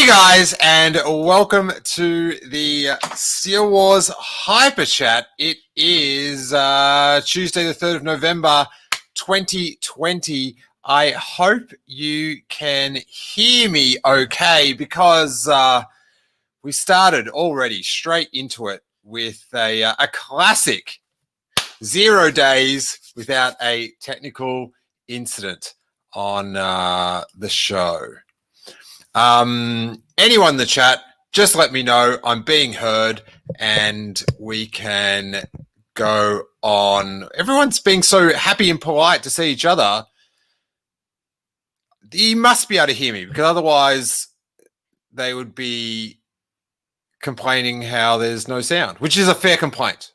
Hey guys, and welcome to the Steele Wars Hyperchat. It is Tuesday the 3rd of November 2020. I hope you can hear me okay because we started already straight into it with a classic 0 days without a technical incident on the show. Anyone in the chat, just let me know I'm being heard and we can go on. Everyone's being so happy and polite to see each other. You must be able to hear me because otherwise they would be complaining how there's no sound, which is a fair complaint,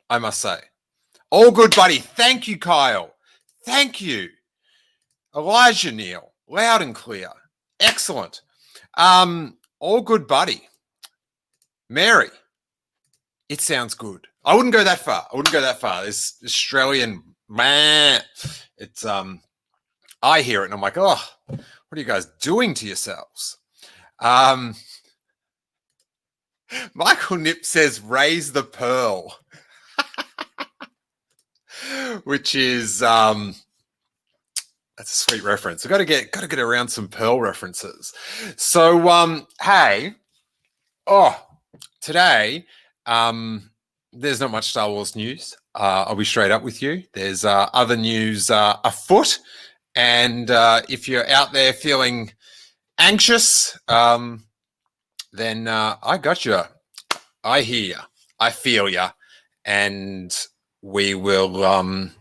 I must say. All good, buddy. Thank you, Kyle. Thank you. Elijahneal, loud and clear. Excellent. All good, buddy. Mary, it sounds good. I wouldn't go that far. This Australian man, it's I hear it and I'm like, oh, what are you guys doing to yourselves? Michael Nip says, raise the pearl, which is that's a sweet reference. I've got to get around some Pearl references. So, hey, today, there's not much Star Wars news. I'll be straight up with you. There's other news afoot. And if you're out there feeling anxious, then I got you. I hear you. I feel you. And we will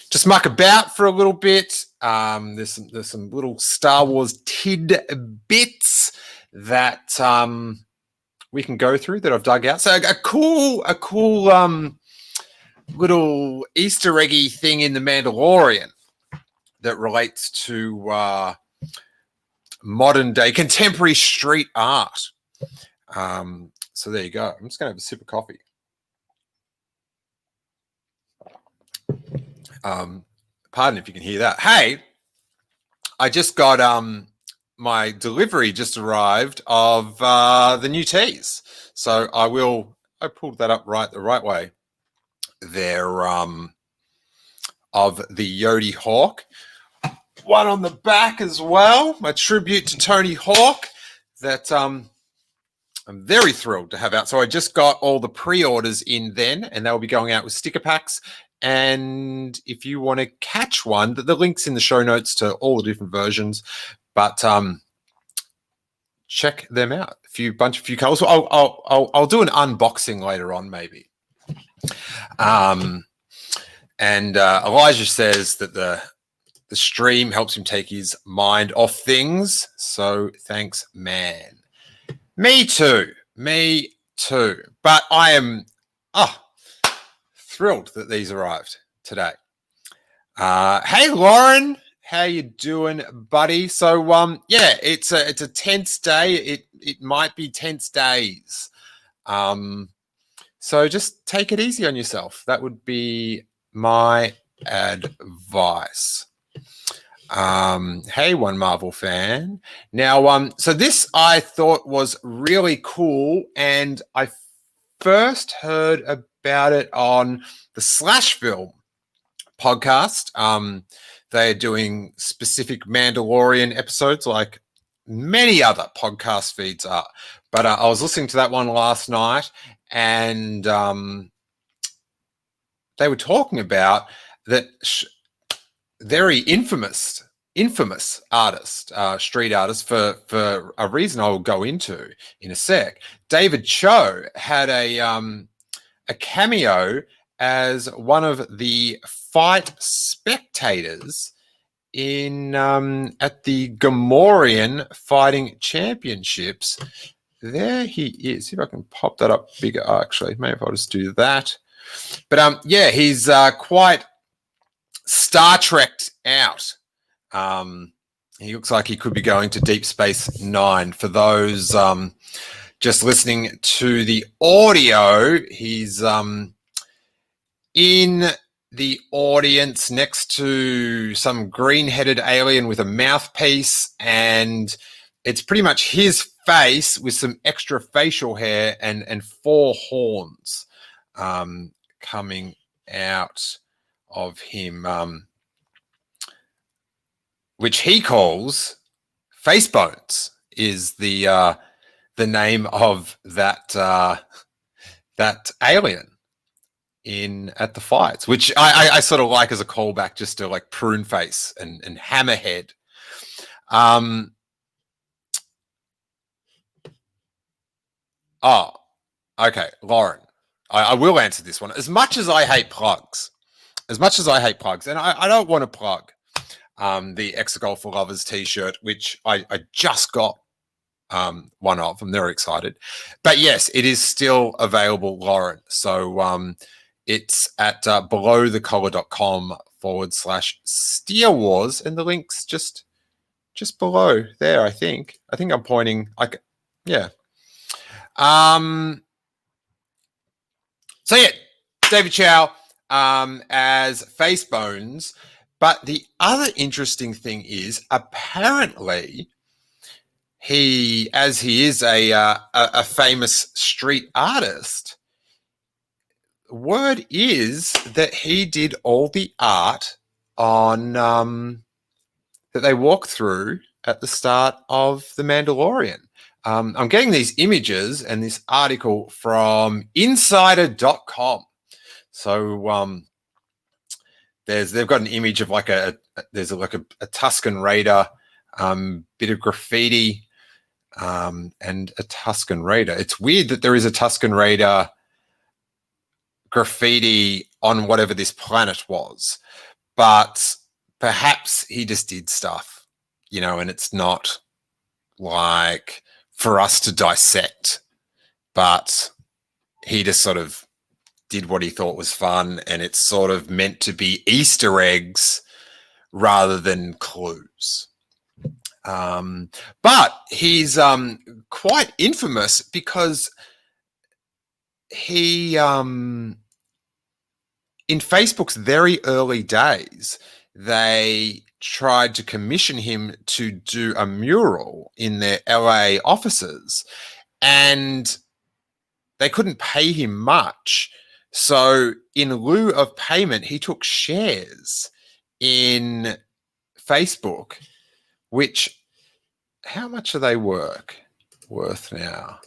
just muck about for a little bit. There's some little Star Wars tidbits that we can go through that I've dug out. So a cool little Easter eggy thing in the Mandalorian that relates to modern day contemporary street art. So there you go. I'm just gonna have a sip of coffee. Pardon if you can hear that. Hey, I just got my delivery just arrived of the new tees. So I pulled that up the right way. They're of the Yodi Hawk. One on the back as well. My tribute to Tony Hawk that I'm very thrilled to have out. So I just got all the pre-orders in then, and they'll be going out with sticker packs. And if you want to catch one, the link's in the show notes to all the different versions. But check them out. A few colors. I'll do an unboxing later on, maybe. And Elijah says that the stream helps him take his mind off things. So thanks, man. Me too. But I am thrilled that these arrived today. Hey Lauren, how you doing, buddy? So yeah, it's a tense day. It might be tense days. So just take it easy on yourself. That would be my advice. Hey, one Marvel fan. Now, so this I thought was really cool, and I first heard about it on the Slash Film podcast. They're doing specific Mandalorian episodes like many other podcast feeds are. But I was listening to that one last night, and they were talking about that very infamous artist, street artist, for a reason I will go into in a sec. David Cho had a cameo as one of the fight spectators in at the Gamorrean Fighting Championships. There he is. See if I can pop that up bigger. Actually, maybe if I'll just do that. But yeah, he's quite Star Trek'd out. He looks like he could be going to Deep Space Nine. For those just listening to the audio, he's in the audience next to some green-headed alien with a mouthpiece, and it's pretty much his face with some extra facial hair and 4 horns coming out of him, which he calls face bones, is the name of that that alien in at the fights, which I sort of like as a callback, just to like prune face and hammerhead. Oh, okay, Lauren, I will answer this one. As much as I hate plugs, and I don't want to plug the Exegol for Lovers t-shirt, which I just got one of. I'm very excited. But yes, it is still available, Lauren. So it's at belowthecollar.com/Steele Wars, and the link's just below there, I think. I'm pointing, like, yeah. So yeah, David Chow as Face Bones. But the other interesting thing is, apparently, he is a famous street artist. Word is that he did all the art on that they walk through at the start of The Mandalorian. I'm getting these images and this article from insider.com. So they've got an image of like there's like a Tusken Raider, bit of graffiti, and a Tusken Raider. It's weird that there is a Tusken Raider graffiti on whatever this planet was, but perhaps he just did stuff, and it's not like for us to dissect, but he just sort of did what he thought was fun, and it's sort of meant to be Easter eggs rather than clues. But he's quite infamous because he, in Facebook's very early days, they tried to commission him to do a mural in their LA offices, and they couldn't pay him much. So in lieu of payment, he took shares in Facebook, which, how much are they worth now?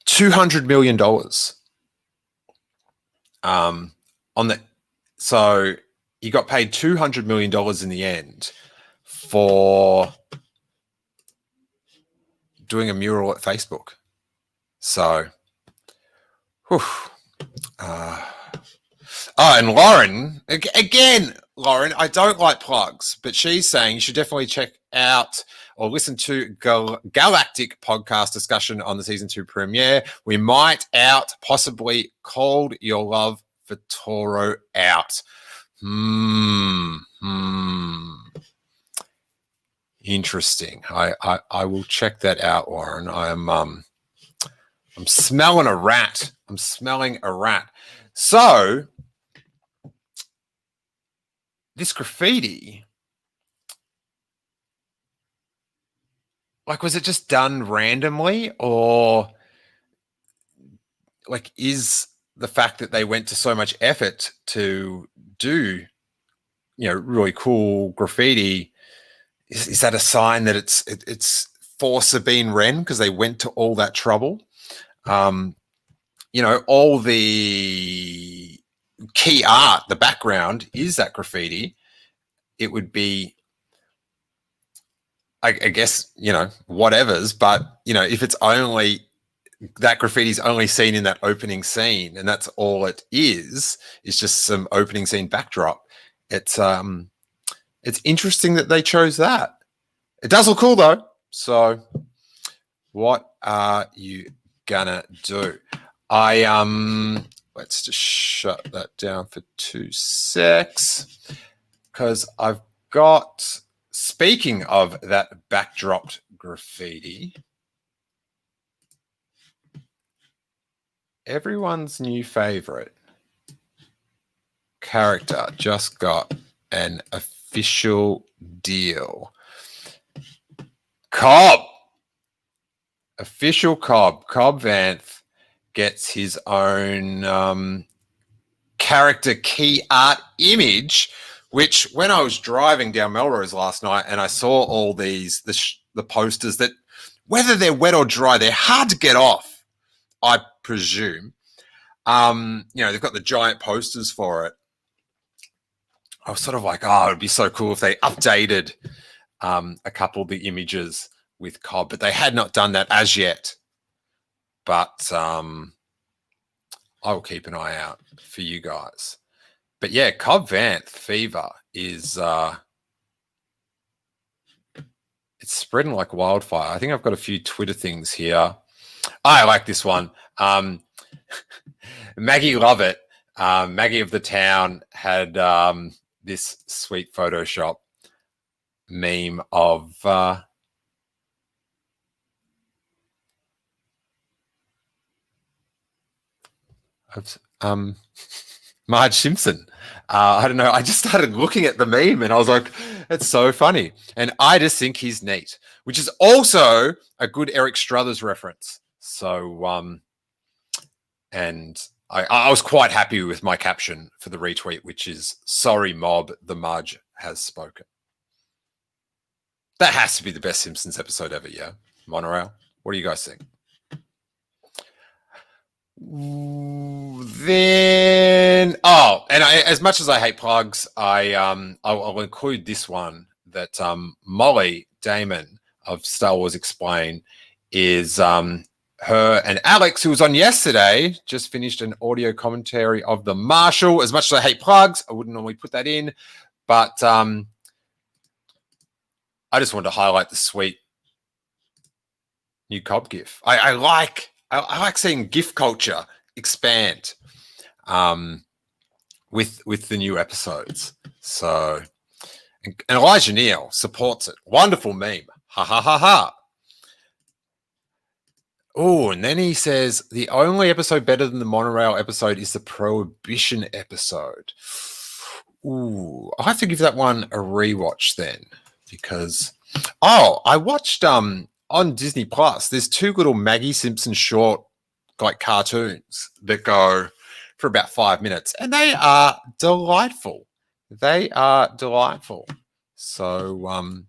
$200 million. So he got paid $200 million in the end for doing a mural at Facebook. So, and Lauren, again, Lauren, I don't like plugs, but she's saying you should definitely check out or listen to Galactic podcast discussion on the season 2 premiere. We might possibly called your love for Toro out. Interesting. I will check that out, Lauren. I'm smelling a rat. So this graffiti, like, was it just done randomly, or like, is the fact that they went to so much effort to do, really cool graffiti, is that a sign that it's for Sabine Wren because they went to all that trouble? All the key art, the background is that graffiti. It would be, I guess, whatever's, but, if it's only that graffiti is only seen in that opening scene and that's all it is just some opening scene backdrop. It's interesting that they chose that. It does look cool though. So what are you gonna do? Let's just shut that down for 2 secs, because I've got, speaking of that backdropped graffiti, everyone's new favorite character just got an official deal. Cobb. Official Cobb. Cobb Vanth gets his own character key art image, which when I was driving down Melrose last night and I saw all these, the posters that, whether they're wet or dry, they're hard to get off, I presume. They've got the giant posters for it. I was sort of like, oh, it'd be so cool if they updated a couple of the images with Cobb, but they had not done that as yet. But I'll keep an eye out for you guys. But yeah, Cobb Vanth Fevra is it's spreading like wildfire. I think I've got a few Twitter things here. I like this one. Maggie Lovett, Maggie of the Town, had this sweet Photoshop meme of Marge Simpson. I don't know. I just started looking at the meme and I was like, it's so funny. And I just think he's neat, which is also a good Eric Struthers reference. So, and I was quite happy with my caption for the retweet, which is, sorry, mob, the Marge has spoken. That has to be the best Simpsons episode ever, yeah? Monorail. What do you guys think? Then, as much as I hate plugs, I'll include this one that Molly Damon of Star Wars Explain is her and Alex, who was on yesterday, just finished an audio commentary of The Marshal. As much as I hate plugs, I wouldn't normally put that in, but I just wanted to highlight the sweet new Cobb GIF. I like seeing GIF culture expand with the new episodes. So, and Elijahneal supports it. Wonderful meme. Ha ha ha ha. Oh, and then he says the only episode better than the monorail episode is the Prohibition episode. Ooh, I'll have to give that one a rewatch then, because I watched on Disney Plus. There's two little Maggie Simpson short like cartoons that go for about 5 minutes, and they are delightful. They are delightful. So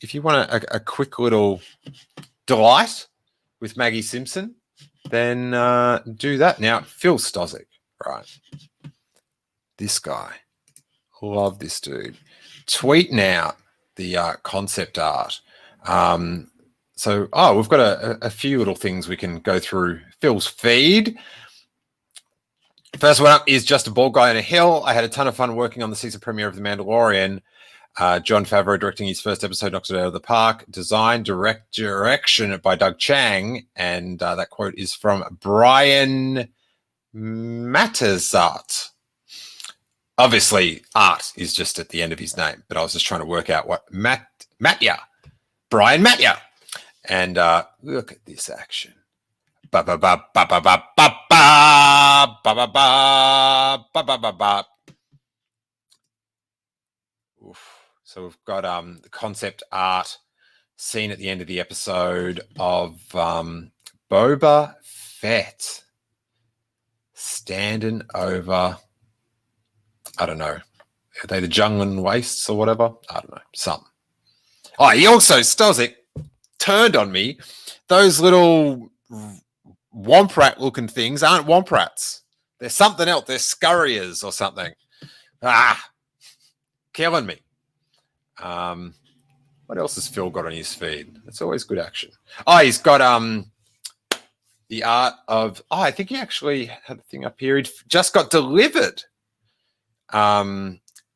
if you want a quick little delight with Maggie Simpson, then do that. Now, Phil Stozic, right? This guy, love this dude. Tweeting out the concept art. So we've got a few little things we can go through Phil's feed. First one up is Just a Bald Guy on a Hill. I had a ton of fun working on the season premiere of The Mandalorian. Jon Favreau directing his first episode knocks it out of the park. Design, direction by Doug Chang. And that quote is from Brian Matazart. Obviously, art is just at the end of his name, but I was just trying to work out what Matya. Brian Matya. And look at this action. Ba ba ba ba ba ba ba ba ba ba ba ba ba ba ba. So we've got the concept art scene at the end of the episode of Boba Fett standing over, I don't know, are they the Junglan Wastes or whatever? I don't know, something. Oh, he also, Stozic, turned on me. Those little Womp Rat looking things aren't Womp Rats. They're something else. They're scurriers or something. Killing me. What else has Phil got on his feed? It's always good action. He's got the art of, I think he actually had a thing up here. He just got delivered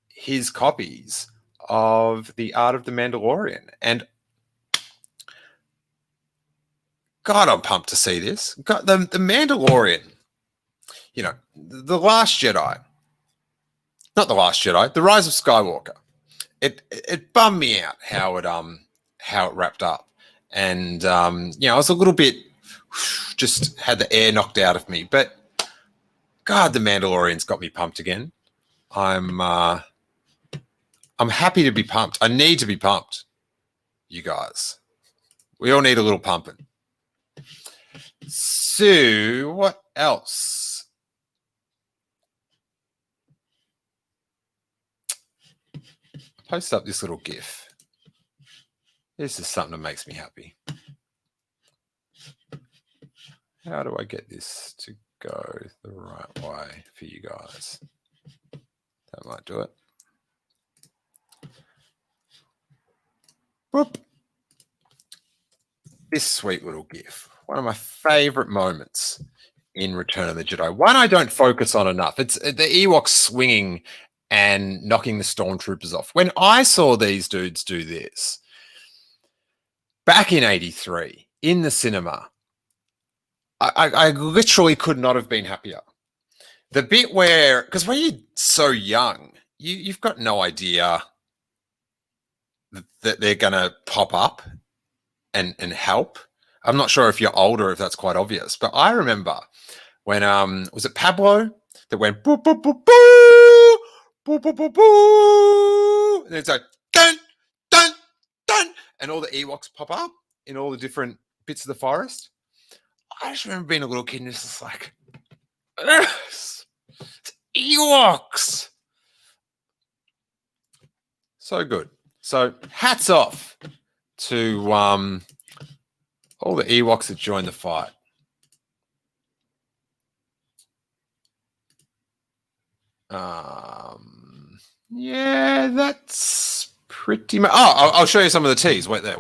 his copies of the art of the Mandalorian. And God, I'm pumped to see this. God, the Mandalorian, the Last Jedi, not the Last Jedi, the Rise of Skywalker. It bummed me out how it wrapped up, and I was a little bit just had the air knocked out of me. But God, the Mandalorian's got me pumped again. I'm I'm happy to be pumped. I need to be pumped, you guys. We all need a little pumping. So, what else? Post up this little GIF. This is something that makes me happy. How do I get this to go the right way for you guys? That might do it. Whoop. This sweet little GIF. One of my favorite moments in Return of the Jedi. One I don't focus on enough. It's the Ewoks swinging and knocking the stormtroopers off. When I saw these dudes do this back in '83 in the cinema, I literally could not have been happier. The bit where, because when you're so young, you've got no idea that they're going to pop up and help. I'm not sure if you're older, if that's quite obvious, but I remember when, was it Pablo that went boo, boo, boo, boo, boo, boo, boo, boo, and it's like dun, dun, dun, and all the Ewoks pop up in all the different bits of the forest. I just remember being a little kid and it's just like, yes, it's Ewoks. So good. So hats off to all the Ewoks that joined the fight. Yeah, that's pretty much. Oh, I'll show you some of the teas. Wait there.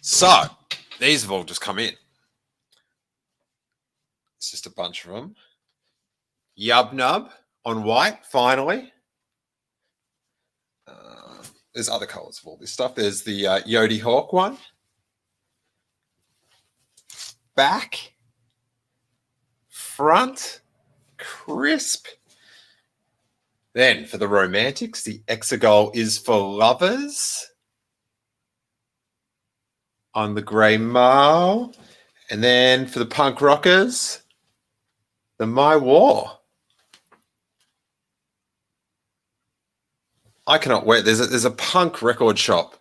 So these have all just come in. It's just a bunch of them. Yub Nub on white, finally. There's other colors of all this stuff. There's the Yodi Hawk one. Back. Front. Crisp. Then for the romantics, the Exegol is for lovers. On the grey Mile. And then for the punk rockers, the My War. I cannot wait. There's a punk record shop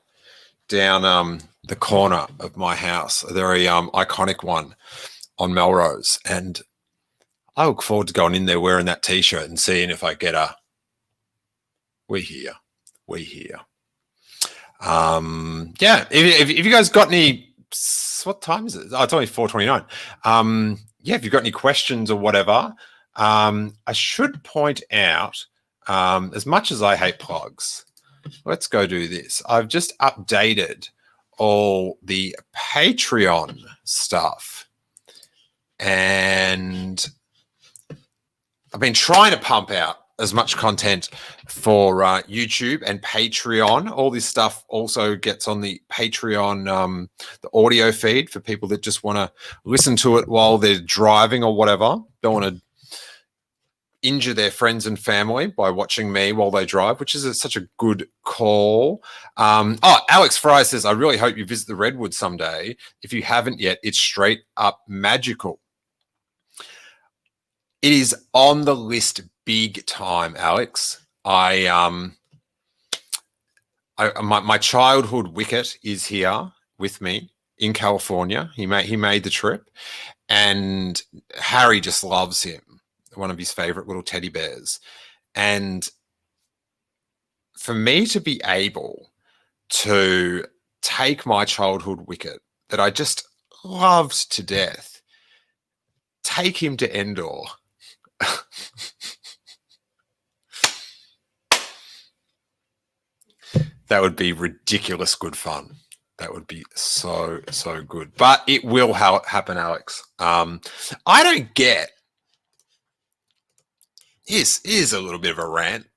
down the corner of my house, a very iconic one on Melrose. And I look forward to going in there wearing that T-shirt and seeing if I get a we here. Yeah, if you guys got any, what time is it? Oh, it's only 4:29. Yeah, if you've got any questions or whatever, I should point out, as much as I hate plugs, let's go do this. I've just updated all the Patreon stuff, and I've been trying to pump out as much content for YouTube and Patreon. All this stuff also gets on the Patreon, the audio feed for people that just want to listen to it while they're driving or whatever. Don't want to injure their friends and family by watching me while they drive, which is such a good call. Alex Fry says, I really hope you visit the Redwood someday. If you haven't yet, it's straight up magical. It is on the list big time, Alex. My childhood Wicket is here with me in California. He made the trip, and Harry just loves him. One of his favorite little teddy bears. And for me to be able to take my childhood Wicket that I just loved to death, take him to Endor. That would be ridiculous good fun. That would be so good. But it will happen, Alex. I don't get. Here's a little bit of a rant.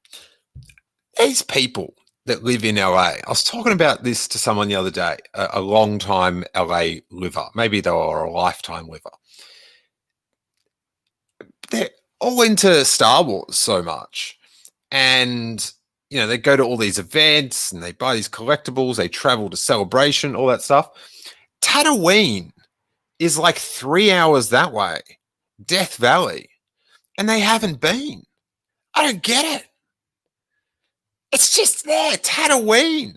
These people that live in LA, I was talking about this to someone the other day, a long-time LA liver. Maybe they were a lifetime liver. They're all into Star Wars so much. And they go to all these events and they buy these collectibles. They travel to Celebration, all that stuff. Tatooine is like 3 hours that way, Death Valley, and they haven't been. I don't get it. It's just there, Tatooine.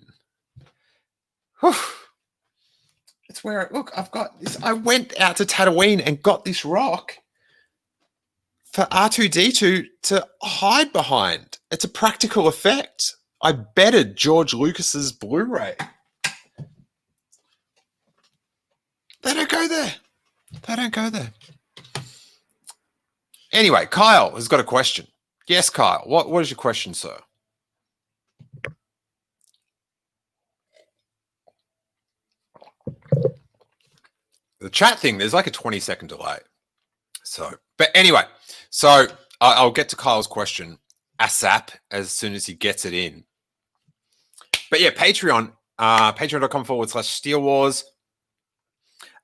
Whew. It's where, look, I've got this. I went out to Tatooine and got this rock for R2-D2 to hide behind. It's a practical effect. I betted George Lucas's Blu-ray. They don't go there. They don't go there. Anyway, Kyle has got a question. Yes, Kyle. What is your question, sir? The chat thing, there's like a 20-second delay. But anyway, so I'll get to Kyle's question ASAP as soon as he gets it in. But yeah, Patreon, patreon.com/Steele Wars.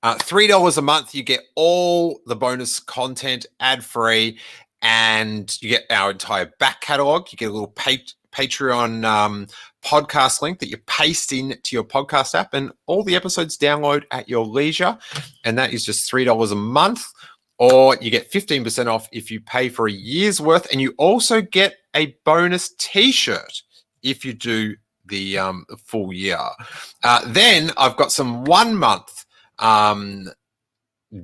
$3 a month, you get all the bonus content ad-free, and you get our entire back catalog. You get a little Patreon podcast link that you paste into your podcast app, and all the episodes download at your leisure. And that is just $3 a month, or you get 15% off if you pay for a year's worth. And you also get a bonus t-shirt if you do the full year. Then I've got some 1 month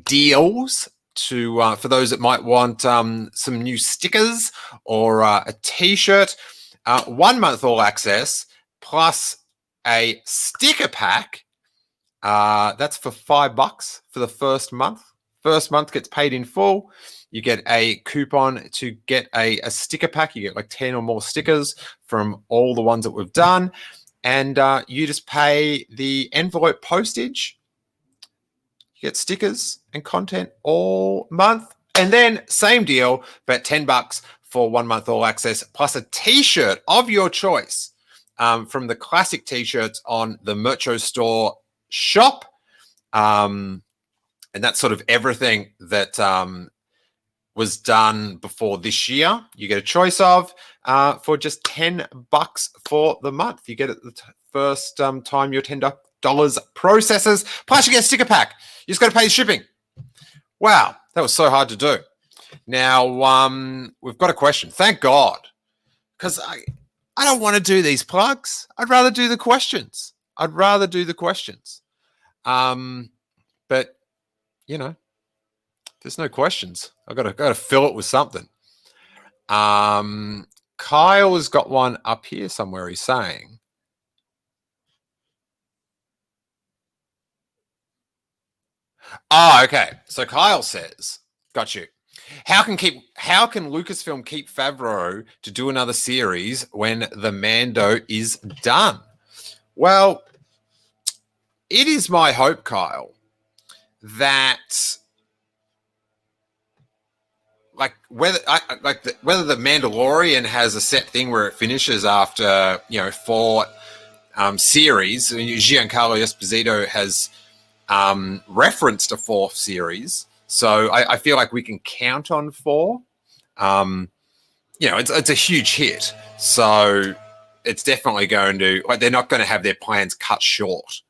deals for those that might want some new stickers or a t-shirt. 1 month all access plus a sticker pack. That's for $5 for the first month. First month gets paid in full. You get a coupon to get a sticker pack. You get like 10 or more stickers from all the ones that we've done. And you just pay the envelope postage. You get stickers and content all month. And then same deal, but $10 for 1 month all access, plus a t-shirt of your choice from the classic t-shirts on the Mercho Store shop. And that's sort of everything that was done before this year. You get a choice of for just $10 for the month. You get it the first time your $10 processes, plus you get a sticker pack. You just got to pay the shipping. Wow, that was so hard to do. Now, we've got a question. Thank God, because I don't want to do these plugs. I'd rather do the questions. But there's no questions. I've got to fill it with something. Kyle has got one up here somewhere. He's saying, okay. So Kyle says, got you. How can Lucasfilm keep Fevra to do another series when the Mando is done? Well, it is my hope, Kyle, that whether the Mandalorian has a set thing where it finishes after 4 series. Giancarlo Esposito has referenced a 4th series, so I feel like we can count on 4. It's a huge hit, so it's definitely going to they're not going to have their plans cut short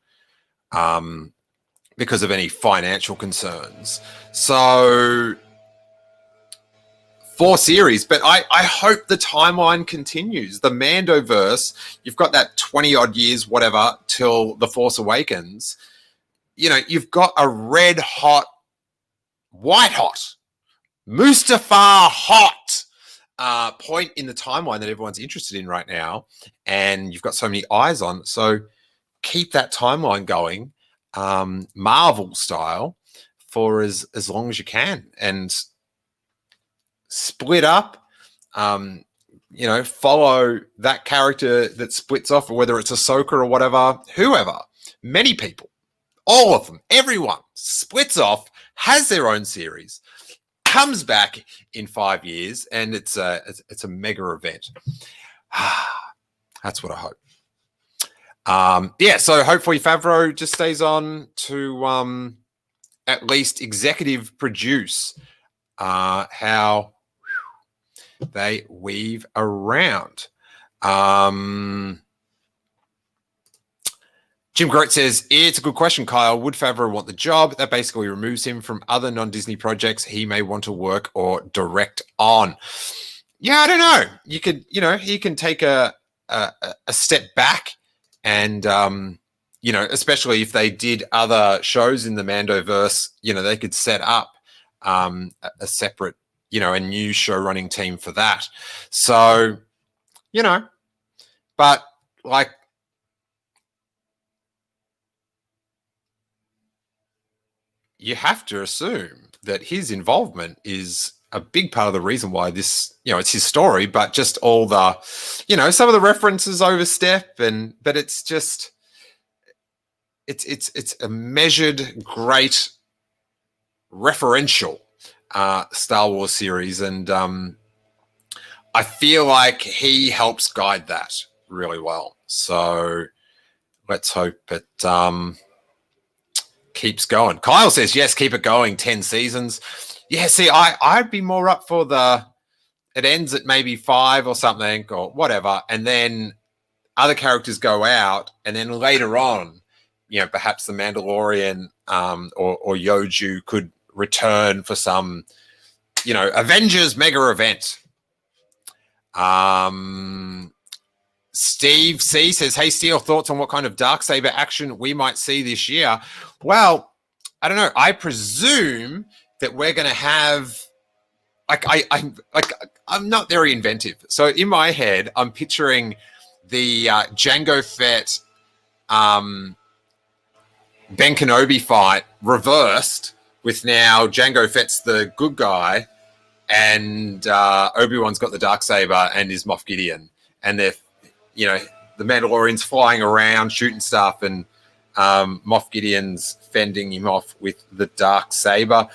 because of any financial concerns. So 4 series, but I hope the timeline continues. The Mandoverse, you've got that 20 odd years, whatever, till The Force Awakens. You've got a white hot, Mustafar hot point in the timeline that everyone's interested in right now, and you've got so many eyes on. So keep that timeline going, Marvel style, for as long as you can, and split up, follow that character that splits off, or whether it's Ahsoka or whatever, whoever, many people, all of them, everyone splits off, has their own series, comes back in 5 years, and it's a mega event. That's what I hope. So hopefully Favreau just stays on to at least executive produce how they weave around. Jim Grote says, it's a good question, Kyle. Would Fevra want the job? That basically removes him from other non-Disney projects he may want to work or direct on. Yeah, I don't know. You could, he can take a step back and, especially if they did other shows in the Mandoverse, they could set up a separate, a new show running team for that. So, but like, you have to assume that his involvement is a big part of the reason why this, it's his story, but just all the, some of the references overstep, but it's just, it's a measured, great, referential Star Wars series, and I feel like he helps guide that really well. So let's hope it keeps going. Kyle says, yes, keep it going, 10 seasons. Yeah, see, I'd be more up for it ends at maybe 5 or something or whatever, and then other characters go out, and then later on, perhaps the Mandalorian or Yoju could return for some, Avengers mega event. SteveC says, hey, Steele, thoughts on what kind of Darksaber action we might see this year? Well, I don't know. I presume that we're going to have, I'm not very inventive. So in my head, I'm picturing the Jango Fett Ben Kenobi fight reversed, with now Jango Fett's the good guy and Obi-Wan's got the Darksaber and is Moff Gideon. And they're, the Mandalorian's flying around shooting stuff, and Moff Gideon's fending him off with the Darksaber.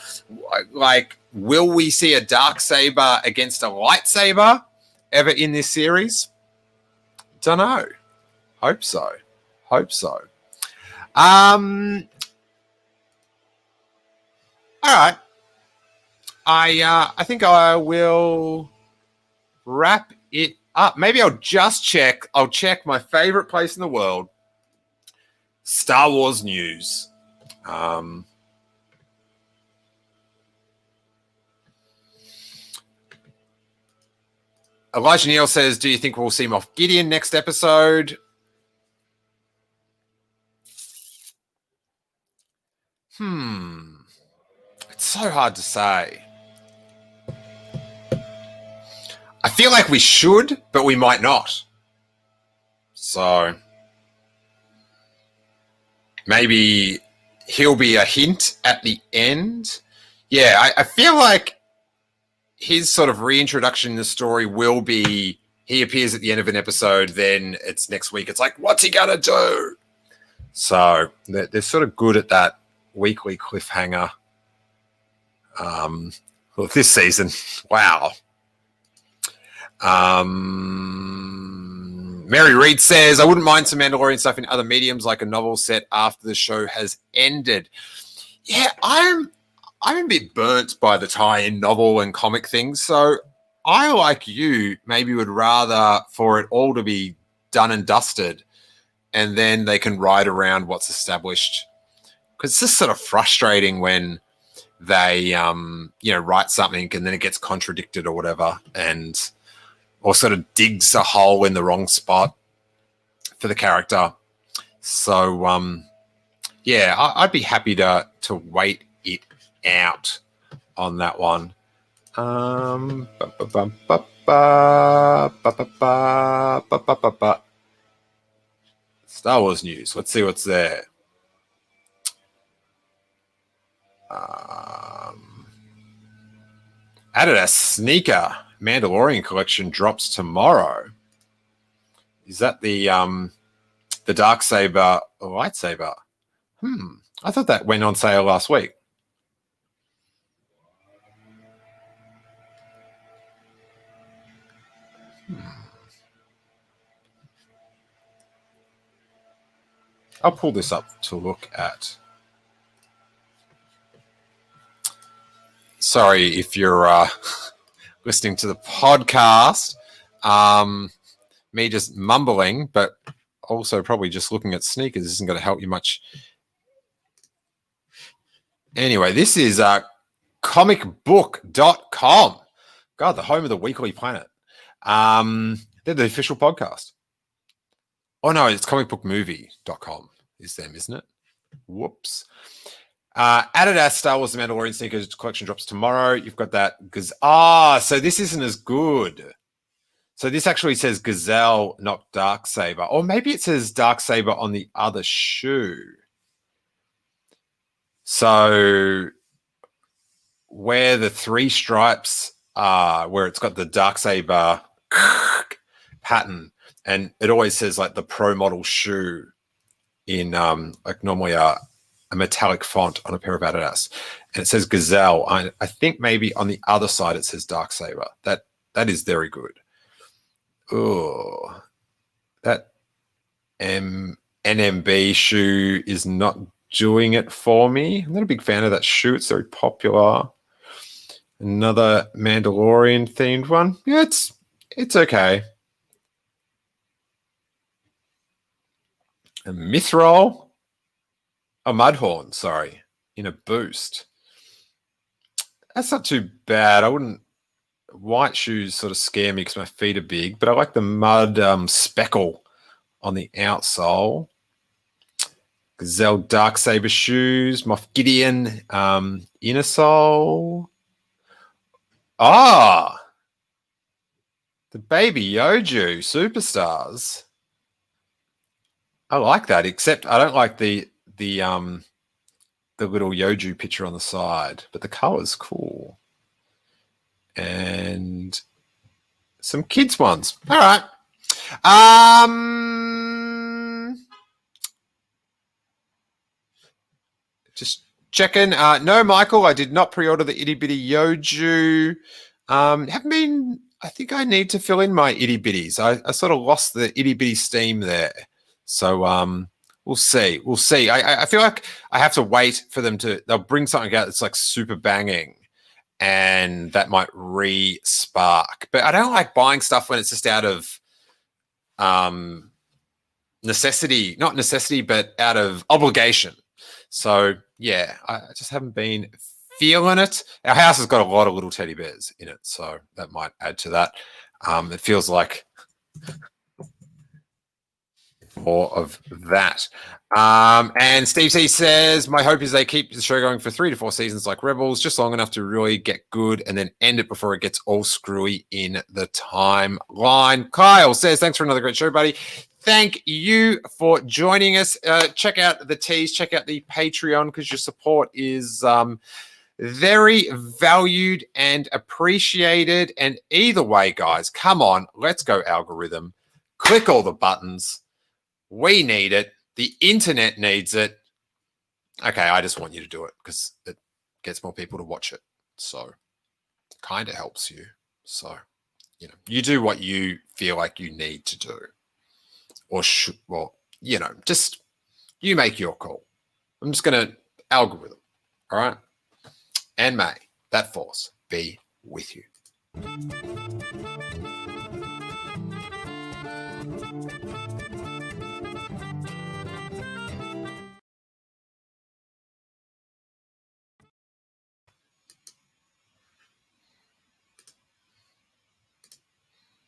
Like, will we see a Darksaber against a lightsaber ever in this series? Don't know. Hope so. All right. I think I will wrap it up. Maybe I'll just check. I'll check my favorite place in the world, Star Wars news. Elijahneal says, do you think we'll see Moff Gideon next episode? It's so hard to say. I feel like we should, but we might not. So maybe he'll be a hint at the end. Yeah, I feel like his sort of reintroduction in the story will be, he appears at the end of an episode, then it's next week. It's like, what's he gonna do? So they're sort of good at that weekly cliffhanger. Well, this season, wow. Mary Reed says, I wouldn't mind some Mandalorian stuff in other mediums, like a novel set after the show has ended. Yeah, I'm a bit burnt by the tie-in novel and comic things, so I, like you, maybe would rather for it all to be done and dusted, and then they can ride around what's established. Because it's just sort of frustrating when they, write something and then it gets contradicted or whatever, or sort of digs a hole in the wrong spot for the character. So, I'd be happy to wait it out on that one. Star Wars news. Let's see what's there. Added a sneaker. Mandalorian collection drops tomorrow. Is that the Darksaber lightsaber? I thought that went on sale last week. I'll pull this up to look at. Sorry if you're listening to the podcast. me just mumbling, but also probably just looking at sneakers isn't going to help you much. Anyway, this is comicbook.com. God, the home of the Weekly Planet. They're the official podcast. Oh, no, it's comicbookmovie.com is them, isn't it? Whoops. Adidas Star Wars The Mandalorian sneakers collection drops tomorrow. You've got that. So this isn't as good. So this actually says Gazelle, not Darksaber. Or maybe it says Darksaber on the other shoe. So where the 3 stripes are, where it's got the Darksaber pattern, and it always says like the pro model shoe in like normally a metallic font on a pair of Adidas, and it says Gazelle. I think maybe on the other side it says Darksaber. That is very good. Oh, that NMB shoe is not doing it for me. I'm not a big fan of that shoe. It's very popular. Another Mandalorian themed one. Yeah, it's okay. A Mithril. A Mudhorn, sorry, in a boost. That's not too bad. I wouldn't. White shoes sort of scare me because my feet are big, but I like the mud speckle on the outsole. Gazelle Darksaber shoes, Moff Gideon inner sole. The Baby Yoju Superstars. I like that, except I don't like the little Yoju picture on the side, but the color's cool. And some kids ones. All right. Just checking. No, Michael, I did not pre-order the itty bitty Yoju. Haven't been. I think I need to fill in my itty bitties. I sort of lost the itty bitty steam there. So we'll see. We'll see. I feel like I have to wait for them to. They'll bring something out that's like super banging, and that might re-spark. But I don't like buying stuff when it's just out of necessity, not necessity, but out of obligation. So yeah, I just haven't been feeling it. Our house has got a lot of little teddy bears in it, so that might add to that. It feels like more of that. And SteveC says, my hope is they keep the show going for 3 to 4 seasons like Rebels, just long enough to really get good and then end it before it gets all screwy in the timeline. Kyle says, thanks for another great show, buddy. Thank you for joining us. Check out the teas, check out the Patreon, because your support is very valued and appreciated. And either way, guys, come on, let's go algorithm. Click all the buttons. We need it. The internet needs it. Okay, I just want you to do it because it gets more people to watch it. So it kind of helps you. So, you do what you feel like you need to do. Or, just you make your call. I'm just going to algorithm. All right? And may that force be with you.